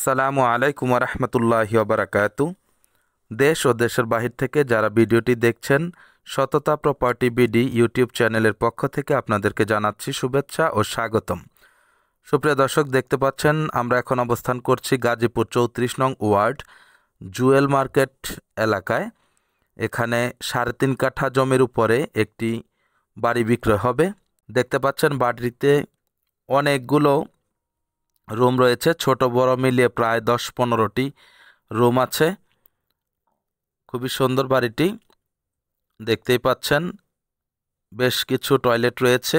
আসসালামু আলাইকুম রহমতুল্লাহি ওবারাকাতু। দেশ ও দেশের বাহির থেকে যারা ভিডিওটি দেখছেন, সততা প্রপার্টি বিডি ইউটিউব চ্যানেলের পক্ষ থেকে আপনাদেরকে জানাচ্ছি শুভেচ্ছা ও স্বাগতম। সুপ্রিয় দর্শক, দেখতে পাচ্ছেন আমরা এখন অবস্থান করছি গাজীপুর 34 নং ওয়ার্ড জুয়েল মার্কেট এলাকায়। এখানে 3.5 কাঠা জমির উপরে একটি বাড়ি বিক্রয় হবে। দেখতে পাচ্ছেন বাড়িতে অনেকগুলো রুম রয়েছে, ছোট বড় মিলিয়ে প্রায় 10-15টি রুম আছে। খুবই সুন্দর বাড়িটি, দেখতেই পাচ্ছেন। বেশ কিছু টয়লেট রয়েছে,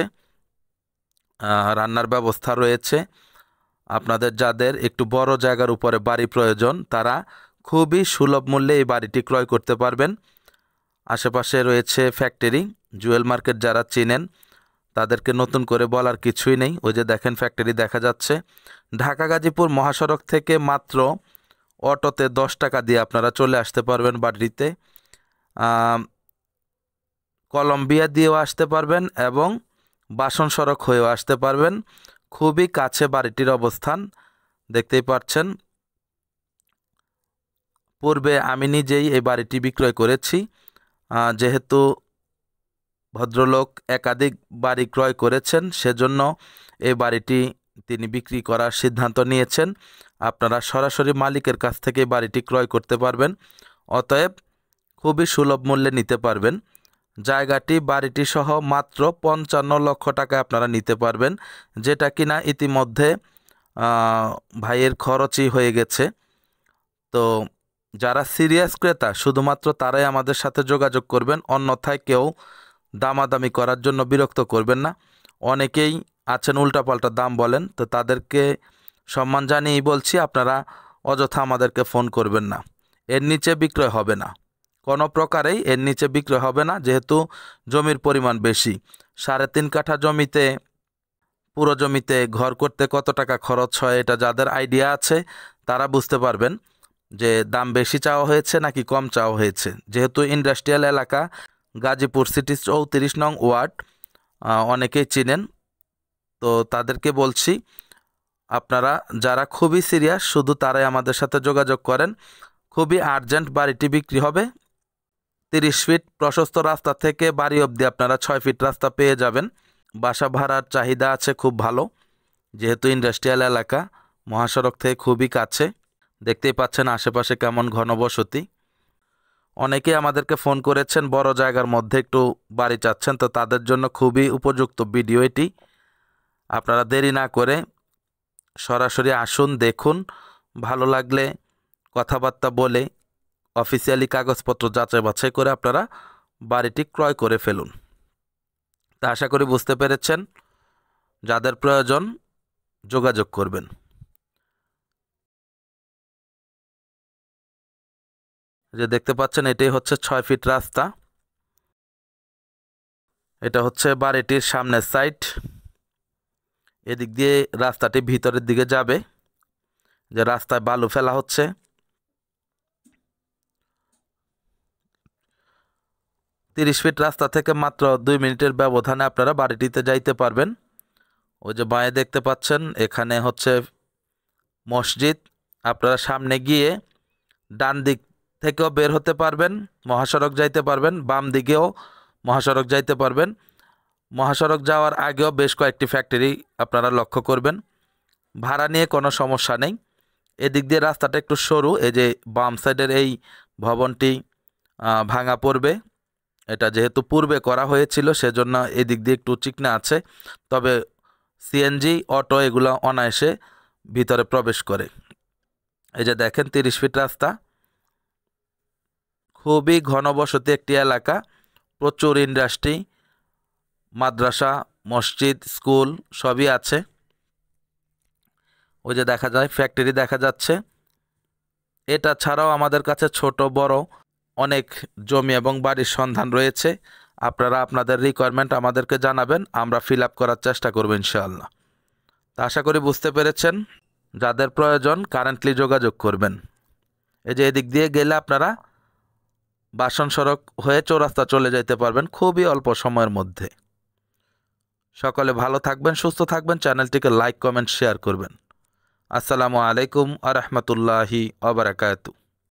রান্নার ব্যবস্থা রয়েছে। আপনাদের যাদের একটু বড় জায়গার উপরে বাড়ি প্রয়োজন, তারা খুবই সুলভ মূল্যে এই বাড়িটি ক্রয় করতে পারবেন। আশেপাশে রয়েছে ফ্যাক্টরি। জুয়েল মার্কেট যারা চিনেন তাদেরকে নতুন করে বলার কিছুই নেই। ওই যে দেখেন ফ্যাক্টরি দেখা যাচ্ছে। ঢাকা গাজীপুর মহাসড়ক থেকে মাত্র অটোতে 10 টাকা দিয়ে আপনারা চলে আসতে পারবেন বাড়িতে। কলম্বিয়া দিয়েও আসতে পারবেন এবং বাসন সড়ক হয়েও আসতে পারবেন। খুবই কাছে বাড়িটির অবস্থান, দেখতেই পাচ্ছেন। পূর্বে আমি নিজেই এই বাড়িটি বিক্রয় করেছি। যেহেতু ভদ্রলোক একাধিক বাড়ি ক্রয় করেছেন, সেজন্য এই বাড়িটি তিনি বিক্রি করার সিদ্ধান্ত নিয়েছেন। আপনারা সরাসরি মালিকের কাছ থেকে বাড়িটি ক্রয় করতে পারবেন, অতএব খুবই সুলভ মূল্যে নিতে পারবেন। জায়গাটি বাড়িটি সহ মাত্র 55 লক্ষ টাকায় আপনারা নিতে পারবেন, যেটা কিনা ইতিমধ্যে ভাইয়ের খরচই হয়ে গেছে। তো যারা সিরিয়াস ক্রেতা শুধুমাত্র তারাই আমাদের সাথে যোগাযোগ করবেন, অন্যথায় কেউ দামাদামি করার জন্য বিরক্ত করবেন না। অনেকেই আছেন উল্টাপাল্টা দাম বলেন, তো তাদেরকে সম্মান জানিয়েই বলছি, আপনারা অযথা আমাদেরকে ফোন করবেন না। এর নিচে বিক্রয় হবে না, কোনো প্রকারেই এর নিচে বিক্রয় হবে না, যেহেতু জমির পরিমাণ বেশি। 3.5 কাঠা জমিতে, পুরো জমিতে ঘর করতে কত টাকা খরচ হয় এটা যাদের আইডিয়া আছে তারা বুঝতে পারবেন যে দাম বেশি চাওয়া হয়েছে নাকি কম চাওয়া হয়েছে। যেহেতু ইন্ডাস্ট্রিয়াল এলাকা, গাজীপুর সিটি 34 নং ওয়ার্ড অনেকেই চিনেন, তো তাদেরকে বলছি আপনারা যারা খুবই সিরিয়াস শুধু তারাই আমাদের সাথে যোগাযোগ করেন। খুবই আর্জেন্ট বাড়িটি বিক্রি হবে। 30 ফিট প্রশস্ত রাস্তা থেকে বাড়ি অবধি আপনারা 6 ফিট রাস্তা পেয়ে যাবেন। বাসা ভাড়ার চাহিদা আছে খুব ভালো, যেহেতু ইন্ডাস্ট্রিয়াল এলাকা, মহাসড়ক থেকে খুবই কাছে। দেখতেই পাচ্ছেন আশেপাশে কেমন ঘনবসতি। অনেকেই আমাদেরকে ফোন করেছেন বড় জায়গার মধ্যে একটু বাড়ি চাচ্ছেন, তো তাদের জন্য খুবই উপযুক্ত ভিডিও এটি। আপনারা দেরি না করে সরাসরি আসুন, দেখুন, ভালো লাগলে কথাবার্তা বলে অফিসিয়ালি কাগজপত্র যাচাই বাছাই করে আপনারা বাড়িটি ক্রয় করে ফেলুন। তা আশা করি বুঝতে পেরেছেন। যাদের প্রয়োজন যোগাযোগ করবেন। যে দেখতে পাচ্ছেন এটাই হচ্ছে 6 ফিট রাস্তা। এটা হচ্ছে বাড়িটির সামনের সাইড। এদিক দিয়ে রাস্তাটি ভিতরের দিকে যাবে, যে রাস্তায় বালু ফেলা হচ্ছে। তিরিশ ফিট রাস্তা থেকে মাত্র 2 মিনিটের ব্যবধানে আপনারা বাড়িটিতে যাইতে পারবেন। ওই যে বাঁয়ে দেখতে পাচ্ছেন এখানে হচ্ছে মসজিদ। আপনারা সামনে গিয়ে ডান দিক থেকেও বের হতে পারবেন, মহাসড়ক যাইতে পারবেন, বাম দিকেও মহাসড়ক যাইতে পারবেন। মহাসড়ক যাওয়ার আগেও বেশ কয়েকটি ফ্যাক্টরি আপনারা লক্ষ্য করবেন। ভাড়া নিয়ে কোনো সমস্যা নেই। এদিক দিয়ে রাস্তাটা একটু সরু, এই যে বাম সাইডের এই ভবনটি ভাঙা পড়বে। এটা যেহেতু পূর্বে করা হয়েছিল সেজন্য এদিক দিয়ে একটু চিকনা আছে, তবে সিএনজি অটো এগুলো অনায়াসে ভিতরে প্রবেশ করে। এই যে দেখেন 30 ফিট রাস্তা। খুবই ঘনবসতি একটি এলাকা, প্রচুর ইন্ডাস্ট্রি, মাদ্রাসা, মসজিদ, স্কুল সবই আছে। ওই যে দেখা যায় ফ্যাক্টরি দেখা যাচ্ছে। এটা ছাড়াও আমাদের কাছে ছোট বড় অনেক জমি এবং বাড়ির সন্ধান রয়েছে। আপনারা আপনাদের রিকোয়ারমেন্ট আমাদেরকে জানাবেন, আমরা ফিল আপ করার চেষ্টা করব ইনশাআল্লাহ। তা আশা করি বুঝতে পেরেছেন। যাদের প্রয়োজন কারেন্টলি যোগাযোগ করবেন। এই যে এদিক দিয়ে গেলে আপনারা বাসন সড়ক হয়ে চৌরাস্তা চলে যেতে পারবেন খুবই অল্প সময়ের মধ্যে। সকলে ভালো থাকবেন, সুস্থ থাকবেন, চ্যানেলটিকে লাইক, কমেন্ট, শেয়ার করবেন। আসসালামু আলাইকুম আ রহমতুল্লাহি আ বারাকাতু।